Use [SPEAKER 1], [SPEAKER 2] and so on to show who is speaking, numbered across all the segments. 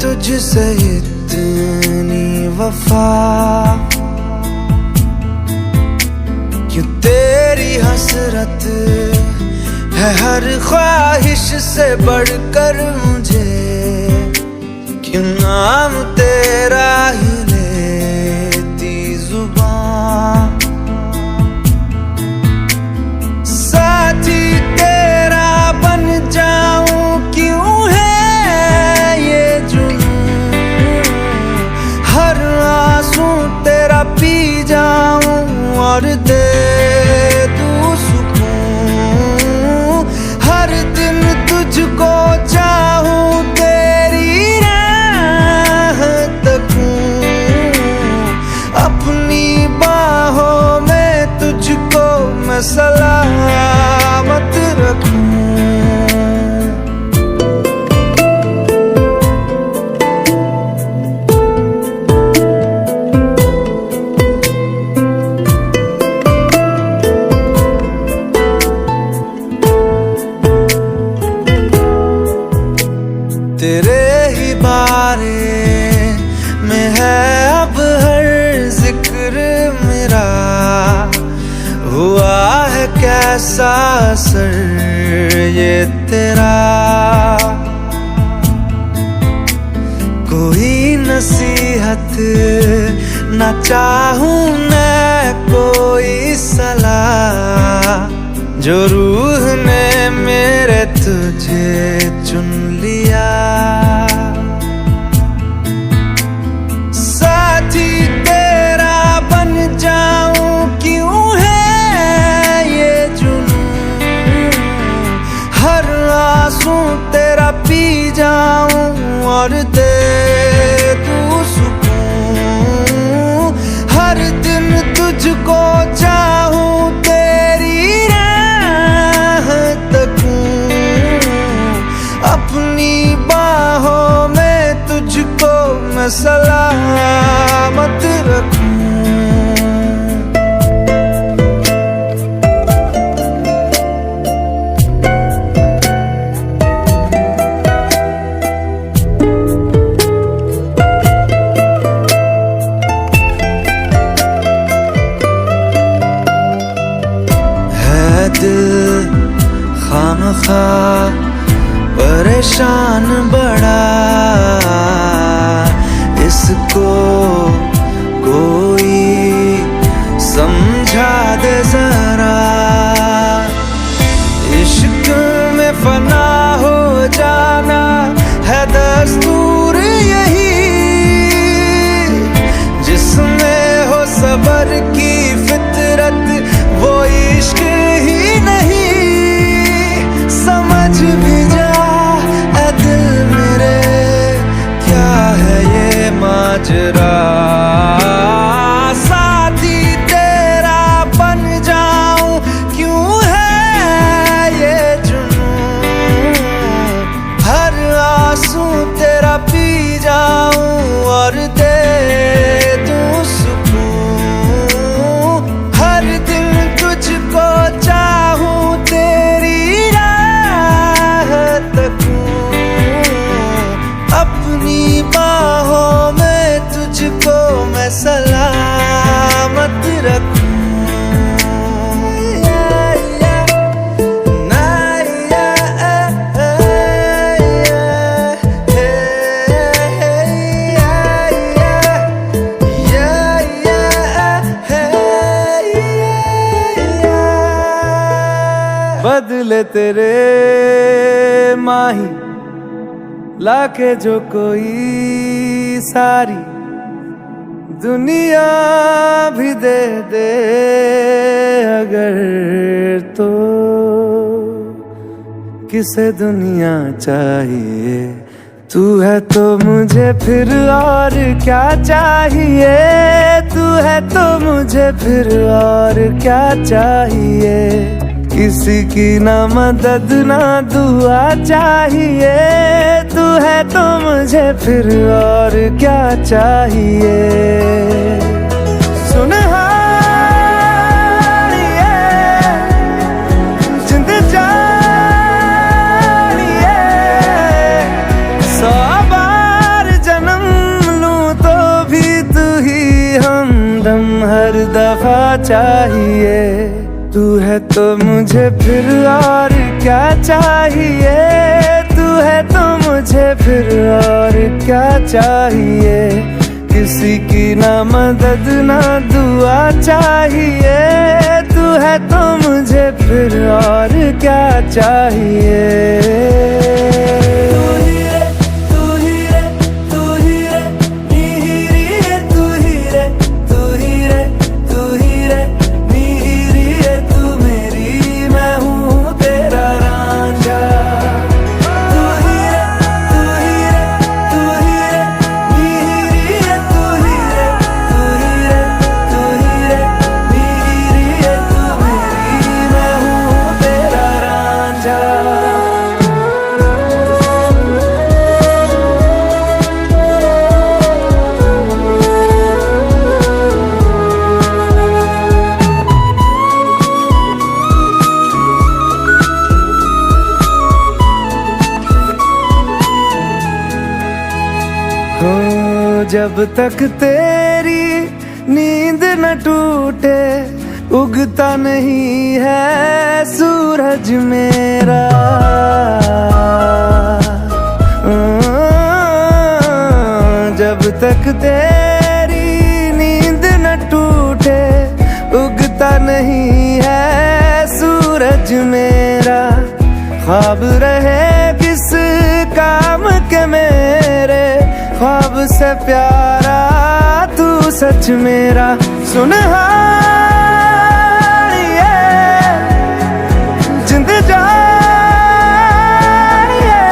[SPEAKER 1] तुझसे इतनी वफा, क्यों तेरी हसरत है हर ख्वाहिश से बढ़कर मुझे, क्यों नाम तेरा ही लेती जुबां। साथी तेरा बन जाऊं क्यों है ये जुनून, हर आंसू तेरा पी जाऊं और दे दूं सुकून। हर दिन तुझको चाहूं तेरी राह तकूं, अपनी बाहों में तुझको मैं सलामत रखूं। तेरे ही बारे में है अब हर जिक्र मेरा, हुआ है कैसा असर ये तेरा। कोई नसीहत न चाहूं मैं कोई सलाह, जो रूह ने मेरे तुझे चुन लिया। साथी तेरा बन जाऊं क्यों है ये जुनून, हर आंसू तेरा पी जाऊं और दे दूं सुकून। हर दिन तुझको चाहूं तेरी राह तकूं, अपनी बाहों में तुझको मैं सलामत रखूं। है दिल खामखा परेशान बड़ा, इसको कोई समझा दे जरा। इश्क में फना हो जाना है दस्तूर यही, जिसमें हो सबर की फितरत वो इश्क ही नहीं। समझ भी जा ऐ दिल मेरे क्या है ये माजरा, साथी तेरा बन जाऊं क्यों है ये जुनून, हर आंसू तेरा पी जाऊं और दे दूं सुकून। हर दिन तुझको चाहूं तेरी राह तकूं, अपनी बाहों में तुझको मैं सलामत रखूं। बदले तेरे माही लाके जो कोई सारी दुनिया भी दे दे अगर, तो किसे दुनिया चाहिए। तू है तो मुझे फिर और क्या चाहिए, तू है तो मुझे फिर और क्या चाहिए। किसी की ना मदद ना दुआ चाहिए, तू है तो मुझे फिर और क्या चाहिए। सुनहारिए जिंद जानिए, 100 बार चाहिए। तू है तो मुझे फिर और क्या चाहिए, तू है तो मुझे फिर और क्या चाहिए। किसी की ना मदद ना दुआ चाहिए, तू है तो मुझे फिर और क्या चाहिए। जब तक तेरी नींद न टूटे, उगता नहीं है सूरज मेरा। जब तक तेरी नींद न टूटे, उगता नहीं है सूरज मेरा। ख्वाब रहे किस काम के मेरे, ख्वाब से प्यारा तू सच मेरा। सुनहार ये जिंद जान ये,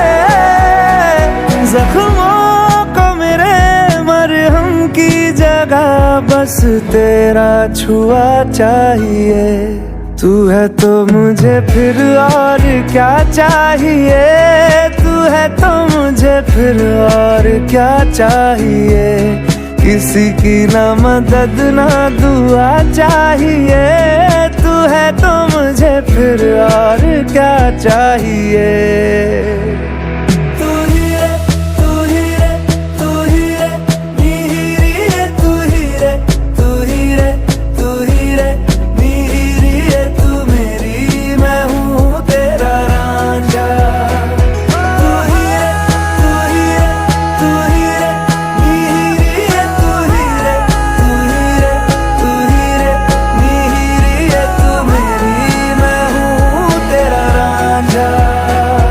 [SPEAKER 1] जख्मों को मेरे मरहम की जगह बस तेरा छुआ चाहिए। तू है तो मुझे फिर और क्या चाहिए, तू है तो मुझे फिर और क्या चाहिए। किसी की ना मदद ना दुआ चाहिए, तू है तो मुझे फिर और क्या चाहिए।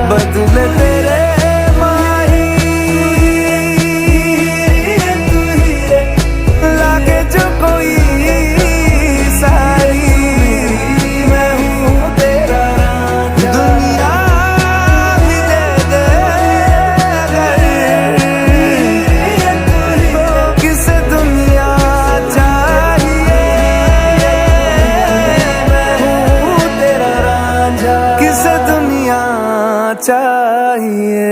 [SPEAKER 1] बदले तेरे माही तू ही रे, लागे जो कोई साही, मैं हूँ तेरा रांझा। दुनिया भी दे दे अगर किसे दुनिया चाहिए, मैं हूँ तेरा रांझा। किसे दुनिया चाहिए।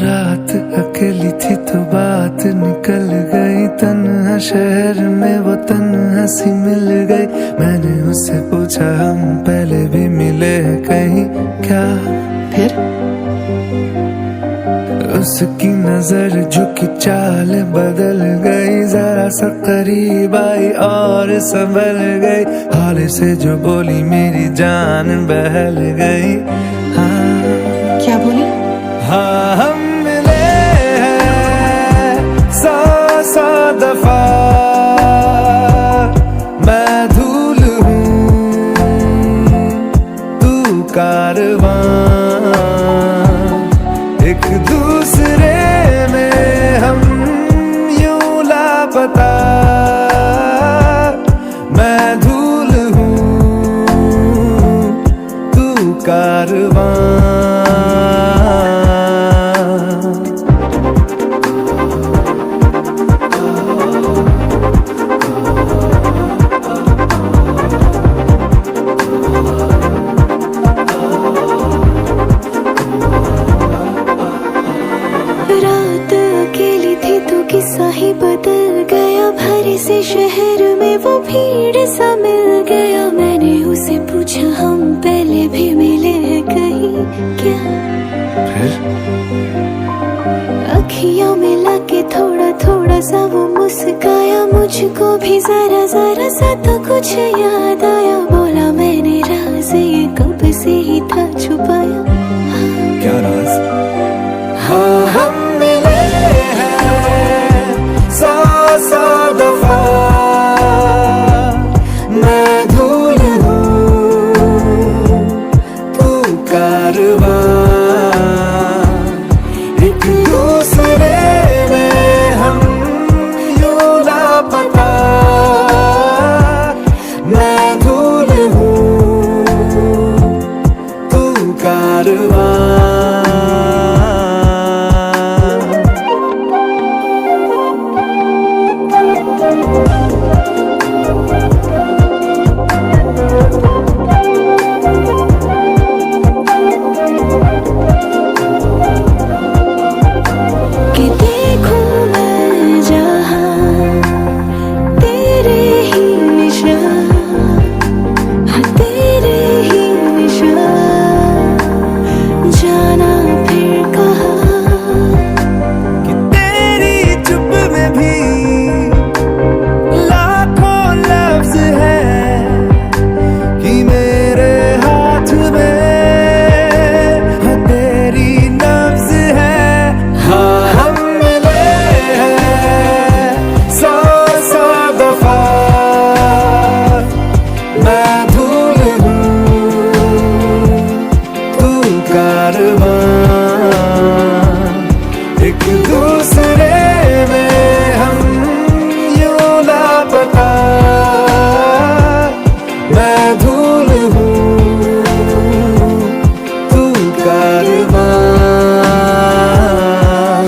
[SPEAKER 1] रात अकेली थी तो बात निकल गई, तन्हा शहर में वो तन्हा सी मिल गई। मैंने उससे पूछा हम पहले भी मिले कहीं क्या,
[SPEAKER 2] फिर
[SPEAKER 1] उसकी नजर झुकी चाल बदल गई। जरा सा करीब आई और संभल गई, हाल से जो बोली मेरी जान बहल गई। हाँ
[SPEAKER 2] क्या बोली?
[SPEAKER 1] हाँ हम मिले हैं 100 दफा, मैं धूल हूँ तू कारवां। एक दूसरे में हम यूं लापता, मैं धूल हूँ तू कारवां।
[SPEAKER 3] किस्सा ही बदल गया, भरे से शहर में वो भीड़ सा मिल गया। मैंने उसे पूछा हम पहले भी मिले थोड़ा थोड़ा सा वो मुस्काया, मुझको भी जरा जरा सा तो कुछ याद आया। बोला मैंने राज ये कब से ही था छुपाया।
[SPEAKER 1] क्या राज? हाँ हम मिले हैं 100 दफा, मैं धूल हूँ तू कारवां, एक दूसरे में हम यूं लापता, मैं धूल हूँ तू कारवां।
[SPEAKER 3] कि देखूं मैं जहाँ तेरे ही निशान, हाँ तेरे ही निशान, जाना फिर कहाँ।
[SPEAKER 1] कि तेरी चुप में भी लाखों लफ्ज है, कि मेरे हाथ में हाँ तेरी नब्ज है। हाँ हम मिले हैं 100 दफा, मैं धूल हूँ तू कारवां, एक दूसरे में हम यूं लापता, मैं धूल हूँ तू कारवां।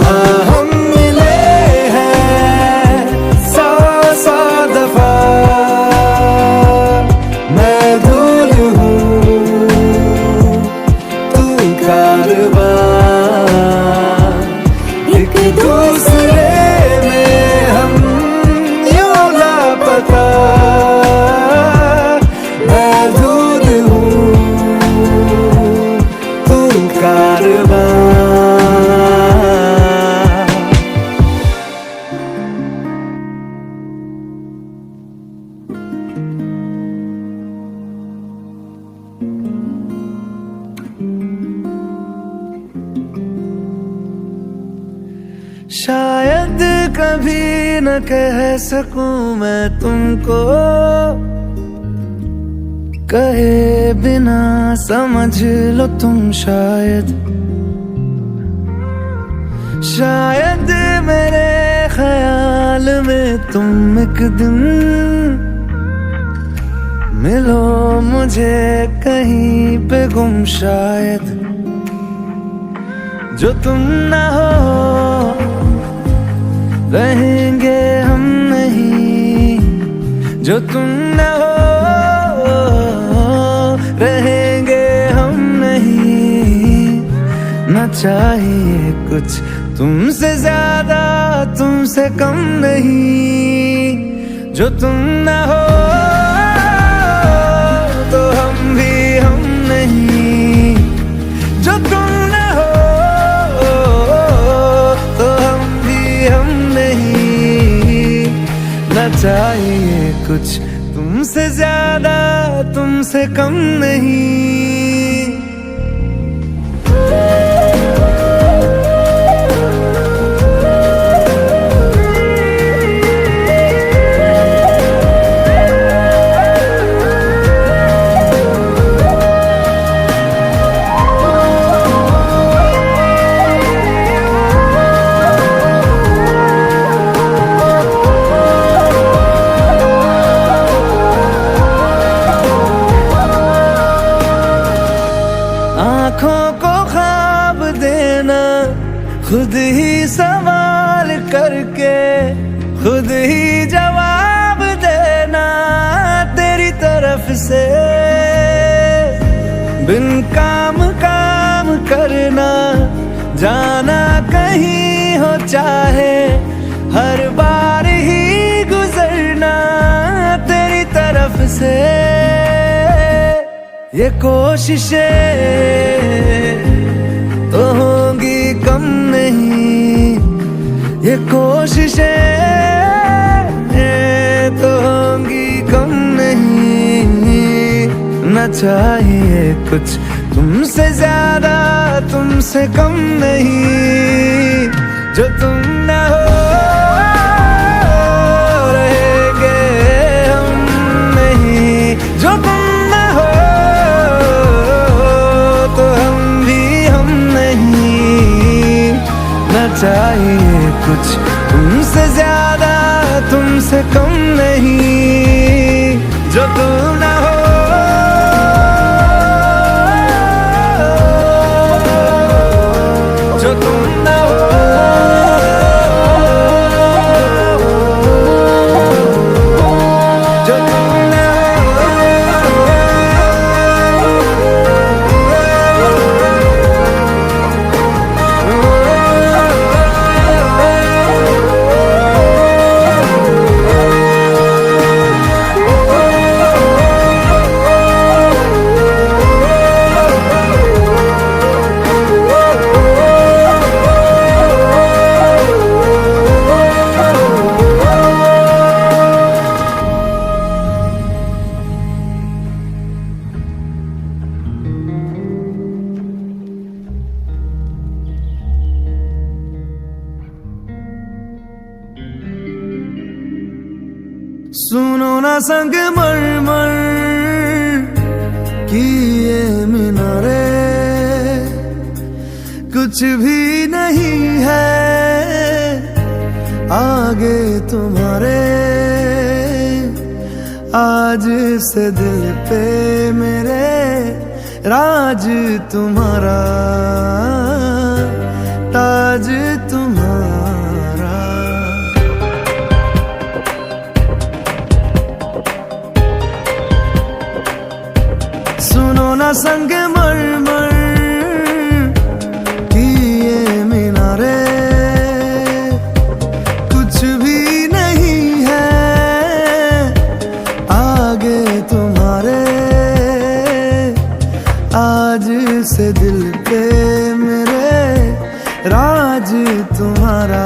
[SPEAKER 1] हाँ हम मिले हैं 100 दफा, मैं धूल हूँ तू कारवां, एक दूसरे में हम यूं लापता, मैं धूल हूँ तू कारवां। शायद कभी न कह सकूं मैं तुमको, कहे बिना समझ लो तुम शायद। शायद मेरे ख्याल में तुम एक दिन मिलो मुझे कहीं पे गुम शायद। जो तुम ना हो रहेंगे हम नहीं, जो तुम ना हो रहेंगे हम नहीं। न चाहिए कुछ तुमसे ज्यादा तुमसे कम नहीं। जो तुम ना हो तो हम भी हम नहीं, जो तुम ना हो तो हम भी हम नहीं। न चाहिए कुछ तुमसे ज्यादा तुमसे कम नहीं। आँखों को ख्वाब देना, खुद ही सवाल करके खुद ही जवाब देना तेरी तरफ से। बिन काम काम करना, जाना कहीं हो चाहे, हर बार ही गुजरना तेरी तरफ से। ये कोशिशें तो होंगी कम नहीं, ये कोशिशें तो होंगी कम नहीं, न चाहिए कुछ तुमसे ज्यादा, तुमसे कम नहीं। जो तुम न हो रहेंगे हम नहीं, जो तुम न हो तो हम भी हम नहीं। न चाहिए कुछ तुमसे ज्यादा, तुमसे कम नहीं। जो तुम न हो सुनो ना संग मरमर की ये मीनारे, कुछ भी नहीं है आगे तुम्हारे। आज से दिल पे मेरे राज तुम्हारा, ताज तुम्हारा। सुनो ना संग मरमर की ये मीनारे, कुछ भी नहीं है आगे तुम्हारे। आज से दिल पे मेरे राज तुम्हारा,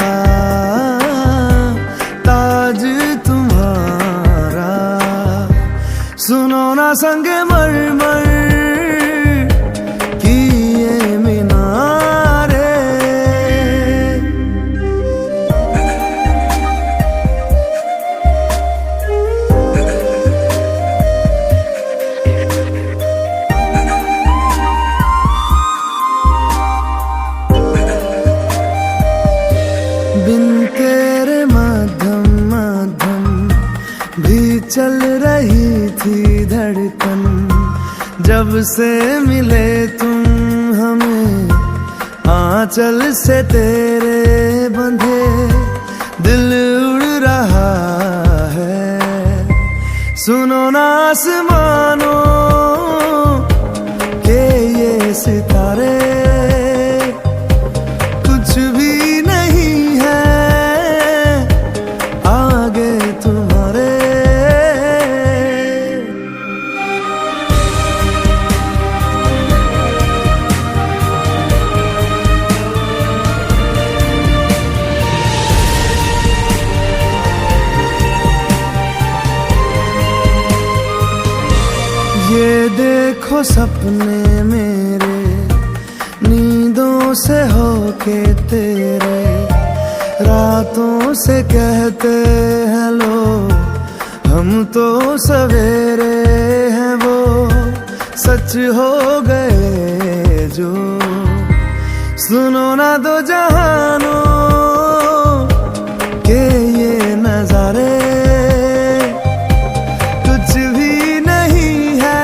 [SPEAKER 1] ताज तुम्हारा। सुनो ना संग मरमर की ये मीनारे। बिन तेरे माध्यम माध्यम भी चल रही थी धड़कन। जब से मिले तुम हमें आंचल से तेरे बंधे, दिल उड़ रहा है। सुनो ना आसमानों के ये सितारे, कुछ भी नहीं है आगे तुम्हारे। ये देखो सपने मेरे नींदों से होके तेरे, रातों से कहते हैं लोग हम तो सवेरे हैं। वो सच हो गए जो, सुनो ना दो जहानों के ये नजारे। कुछ भी नहीं है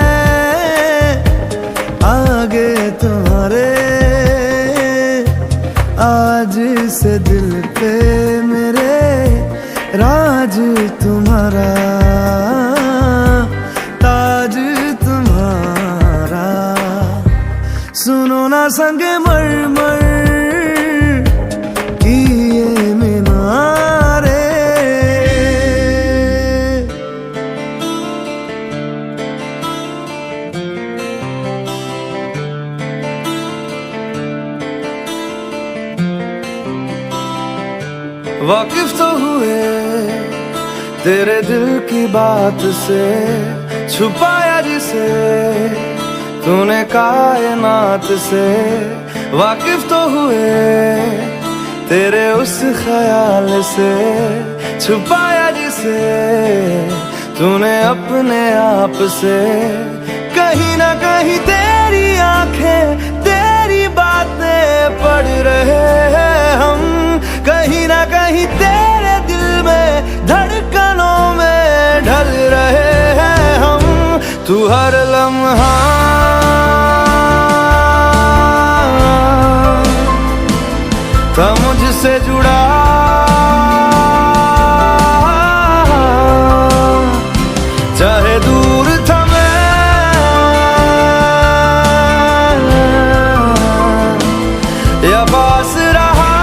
[SPEAKER 1] आगे तुम्हारे। आज से दिल पे मेरे राज तुम्हारा, ताज तुम्हारा। सुनो ना संग मरमर की ये मीनारे। वाकिफ तो हुए तेरे दिल की बात से, छुपाया जिसे तूने कायनात से। वाकिफ तो हुए तेरे उस ख्याल से, छुपाया जिसे तूने अपने आप से। कहीं ना कहीं तेरी आंखें तेरी बातें पढ़ रहे हैं हम, कहीं ना कहीं तेरे दिल में धड़कनों में ढल रहे हैं हम। तू हर लम्हा था मुझसे जुड़ा, चाहे दूर था मैं या पास रहा।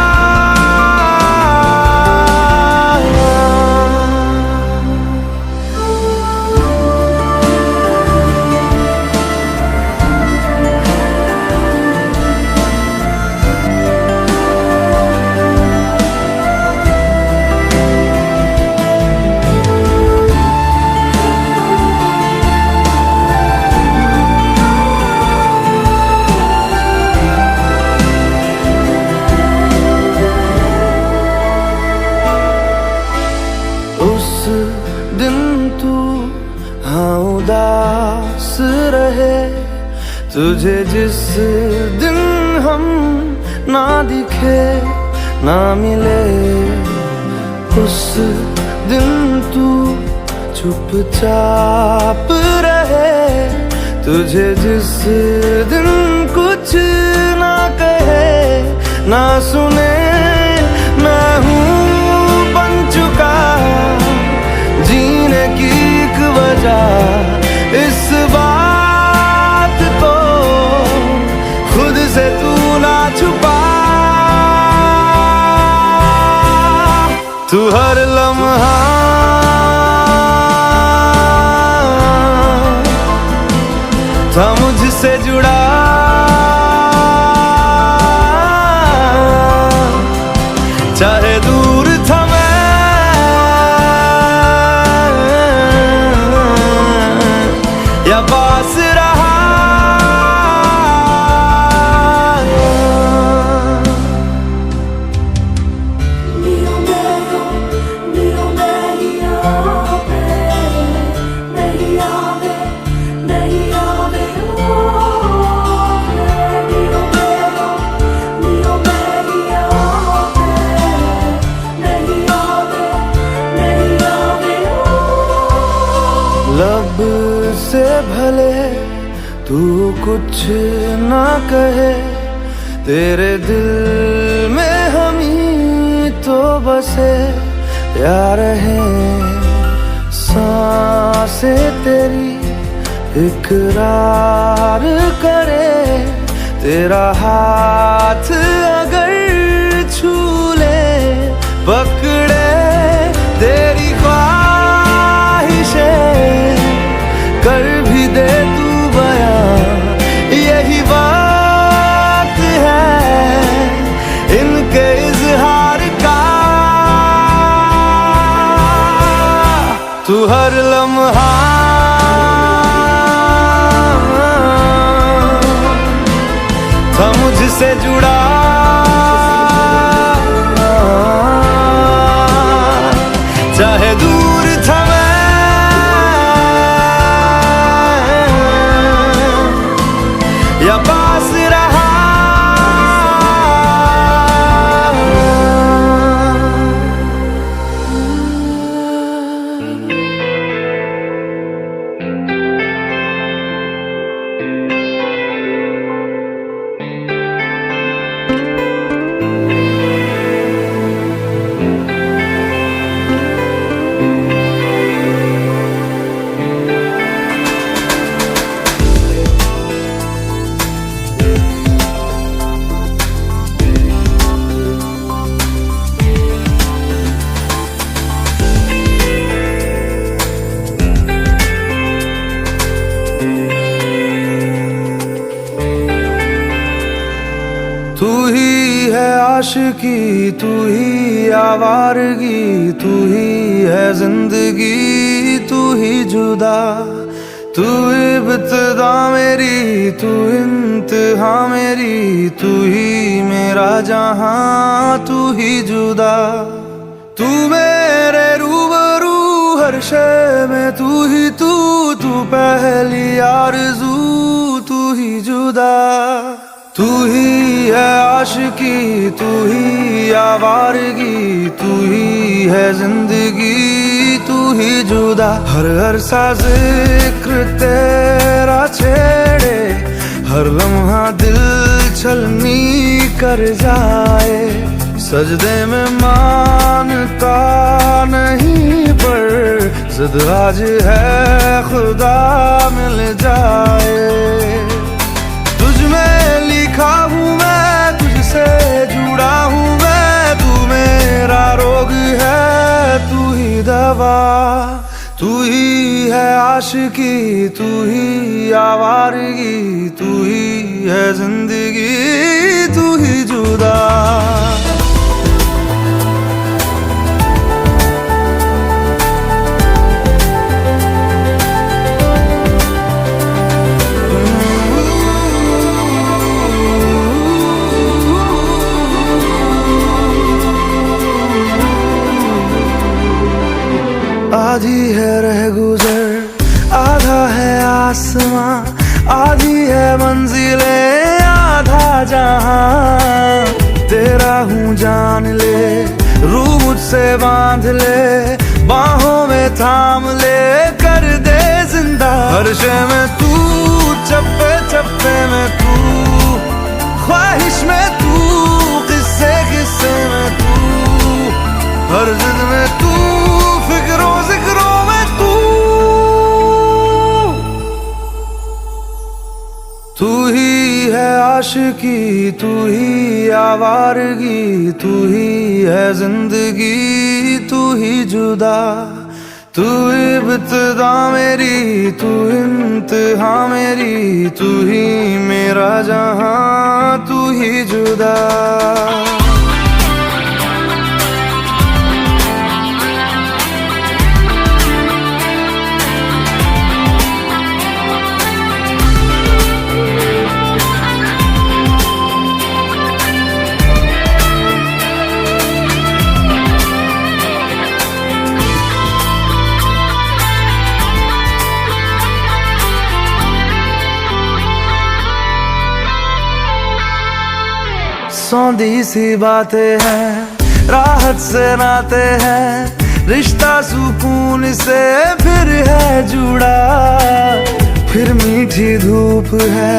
[SPEAKER 1] उस दिन तू हाँ उदास रहे, तुझे जिस दिन हम ना दिखे ना मिले, उस दिन तू चुपचाप रहे। तुझे जिस दिन कुछ ना कहे ना सुने, मैं हूँ बन चुका जीने की एक वजह। इस बात को खुद से तू ना छुपा, तू हर लम्हा था मुझसे जुड़ा, चाहे दूर था मैं या पास रहा। लब से भले तू कुछ ना कहे, तेरे दिल में हम ही तो बसे यार हैं। सांसें तेरी इकरार करे, तेरा हाथ अगर छू ले पकड़े, तेरी कर भी दे तू बयां। यही वक्त है इनके इजहार का, तू हर लम्हा था मुझसे जुड़ा, चाहे दूर था या पास रहा। आशिकी, तू ही आवारगी, तू ही है जिंदगी, तू ही जुदा। तू इब्तिदा मेरी, तू इंतहा मेरी, तू ही मेरा जहां, तू ही जुदा। तू मेरे रूबरू हर शय में, तू ही तू पहली आरज़ू, तू ही जुदा। तू ही है आशिकी, तू ही आवारगी, तू ही है जिंदगी, तू ही जुदा। हर सा जिक्र तेरा छेड़े, हर लम्हा दिल छलनी कर जाए। सजदे में मानता नहीं पर जिद आज है खुदा मिल जाए। तुझ में लिखा हूँ मैं, तुझसे जुड़ा हूँ मैं, तू मेरा रोग है, तू ही दवा। तू ही है आशिकी, तू ही आवारगी, तू ही है जिंदगी, तू ही जुदा। आधी है रह गुजर, आधा है आसमां, आधी है मंजिले, आधा जहां। तेरा हूँ जान ले, रूह मुझसे बांध ले, बाहों में थाम ले, कर दे जिंदा। हर शय में तू, चप्पे चप्पे में तू, ख्वाहिश में तू, किस्से किस्से में तू, हर जिद में तू, फिक्रों जिक्रों में तू। तू ही है आशिकी, तू ही आवारगी, तू ही है जिंदगी, तू ही जुदा। तू इब्तिदा मेरी, तू इंतहा मेरी, तू ही मेरा जहां, तू ही जुदा। सौंधी सी बातें हैं, राहत से नाते हैं, रिश्ता सुकून से फिर है जुड़ा। फिर मीठी धूप है,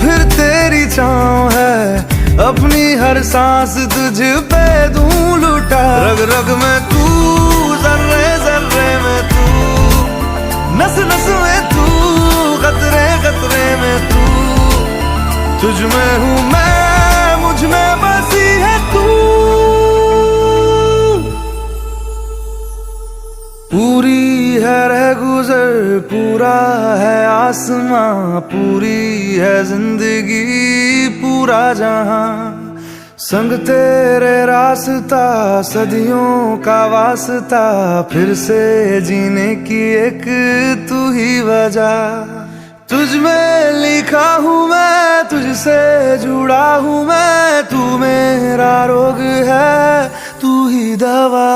[SPEAKER 1] फिर तेरी छाँव है, अपनी हर सांस तुझ पे दूं लुटा। रग रग में तू, जर्रे जर्रे में तू, नस नस में तू, कतरे कतरे में तू। तुझ में हूँ मैं, मुझ में बसी है तू। पूरी है रह गुजर, पूरा है आसमां, पूरी है जिंदगी, पूरा जहां। संग तेरे रास्ता, सदियों का वास्ता, फिर से जीने की एक तू ही वजह। तुझ में लिखा हूँ मैं, तुझसे जुड़ा हूँ मैं, तू मेरा रोग है, तू ही दवा।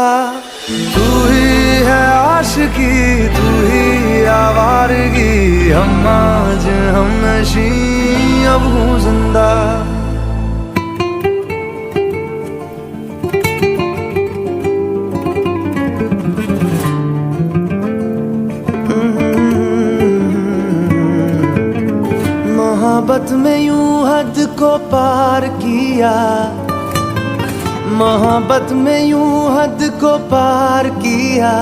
[SPEAKER 1] तू ही है आशिकी, तू ही आवारगी, हम आज हम नशी, अब हूँ जिंदा। मोहब्बत में यूं हद को पार किया, मोहब्बत में यूं हद को पार किया।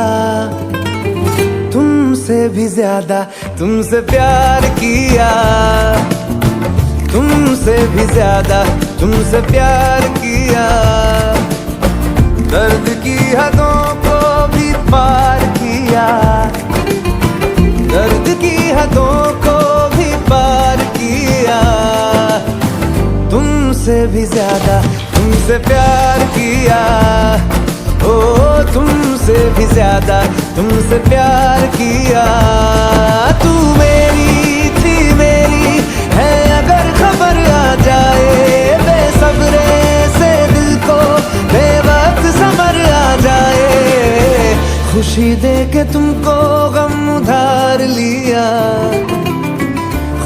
[SPEAKER 1] तुमसे भी ज्यादा तुमसे प्यार किया, तुमसे भी ज्यादा तुमसे प्यार किया। दर्द की हदों को भी पार किया, दर्द की हदों को भी पार किया। तुमसे भी ज्यादा तुमसे तुमसे प्यार किया, ओ तुमसे भी ज्यादा तुमसे प्यार किया। तू मेरी थी मेरी है अगर खबर आ जाए, बेसब्रे से दिल को बेवक्त समर आ जाए। खुशी दे के तुमको गम उधार लिया,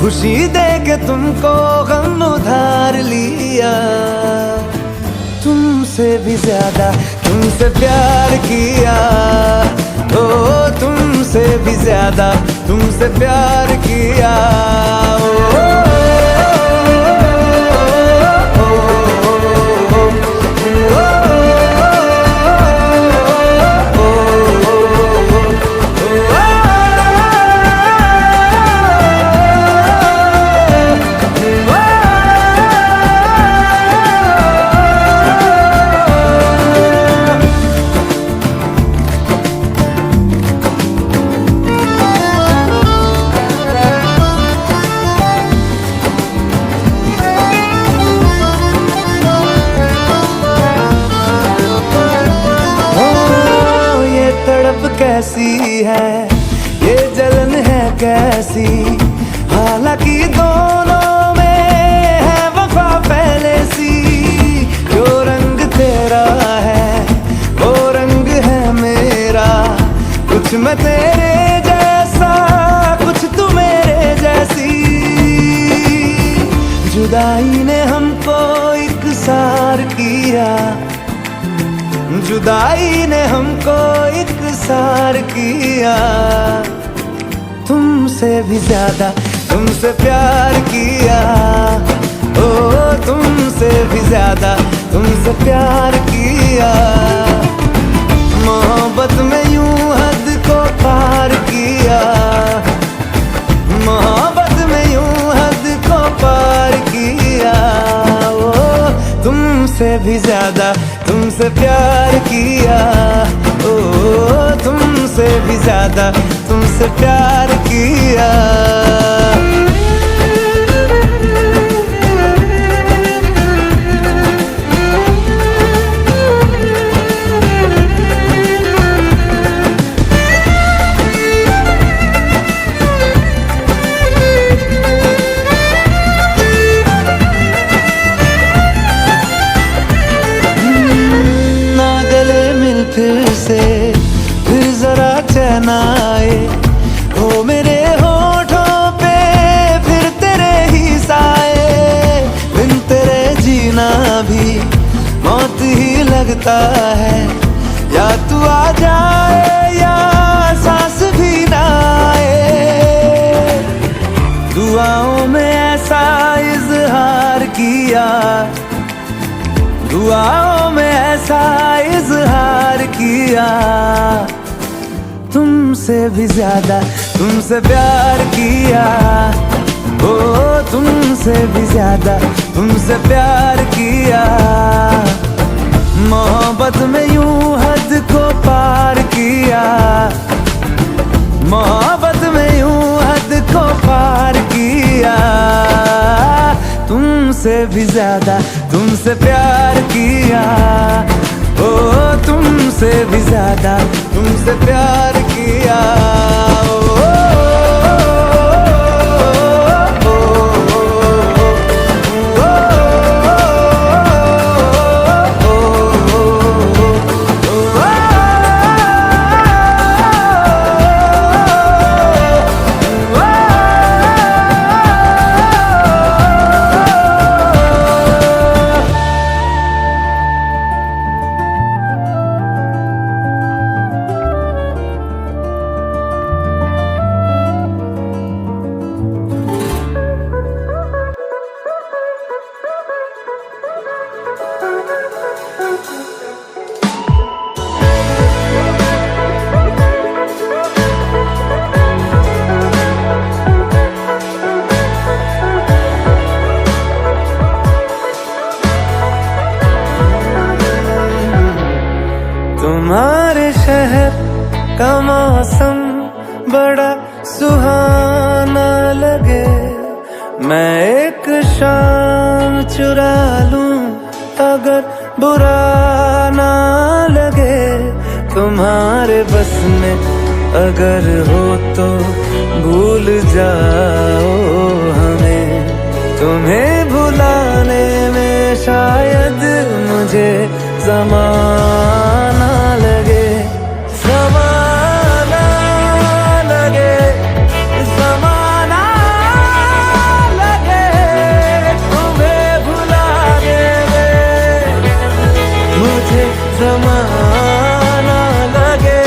[SPEAKER 1] खुशी दे के तुमको गम उधार लिया। तुमसे भी ज्यादा तुमसे प्यार किया, ओ तुमसे भी ज्यादा तुमसे प्यार किया। कैसी है ये जलन है कैसी, हालांकि दोनों में है वफा पहले सी। जो रंग तेरा है वो रंग है मेरा, कुछ मैं तेरे जैसा कुछ तू मेरे जैसी। जुदाई ने हमको इकसार किया, जुदाई ने हमको इकसार किया। तुमसे भी ज्यादा तुमसे प्यार किया, ओ तुमसे भी ज्यादा तुमसे प्यार किया। मोहब्बत में यूं हद को पार किया, मोहब्बत में यूं हद को पार किया। ओ तुमसे भी ज्यादा तुमसे प्यार किया, ओ तुमसे भी ज्यादा तुमसे प्यार किया। फिर से फिर जरा चैन आए, हो मेरे होठों पे फिर तेरे ही साए। बिन तेरे जीना भी मौत ही लगता है, या तू आ जाए या सांस भी ना आए। दुआओं में ऐसा इजहार किया, दुआओं में ऐसा इजहार किया। तुमसे भी ज्यादा तुमसे प्यार किया, ओ तुमसे भी ज्यादा तुमसे प्यार किया। मोहब्बत में यूं हद को पार किया, मोहब्बत में यूं हद को पार किया। तुमसे भी ज्यादा तुमसे प्यार किया, ओ तुमसे भी ज्यादा तुमसे प्यार किया। तुम्हारे शहर का मौसम बड़ा सुहाना लगे, मैं एक शाम चुरा लूं अगर बुरा ना लगे तुम्हारे बस में अगर हो तो भूल जाओ हमें। तुम्हें भुलाने में शायद मुझे ज़माना लगे, ज़माना लगे, ज़माना लगे। तुम्हें भुलाने में मुझे ज़माना लगे,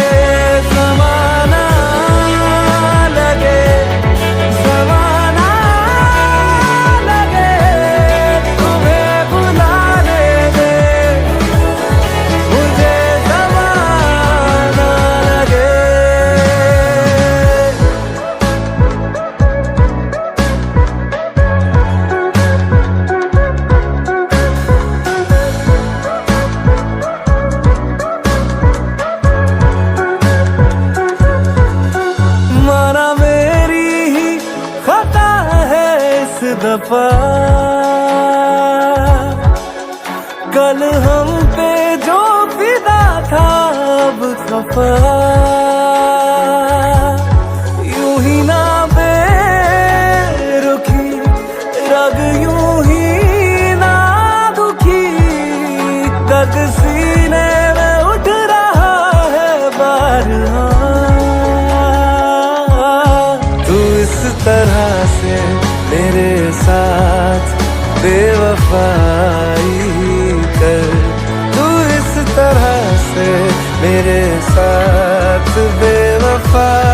[SPEAKER 1] ज़माना लगे, ज़माना लगे। तुम्हें भुलाने में मुझे ज़माना लगे। माना मेरी ही खता है इस दफा, कल हम पे जो फिदा था अब खफा। यूं ही ना बेरुखी रग, यूं ही ना दुखी तक सीने में उठ रहा है बार। तू इस तरह से मेरे साथ बेवफाई कर, तू इस तरह से मेरे साथ बेवफाई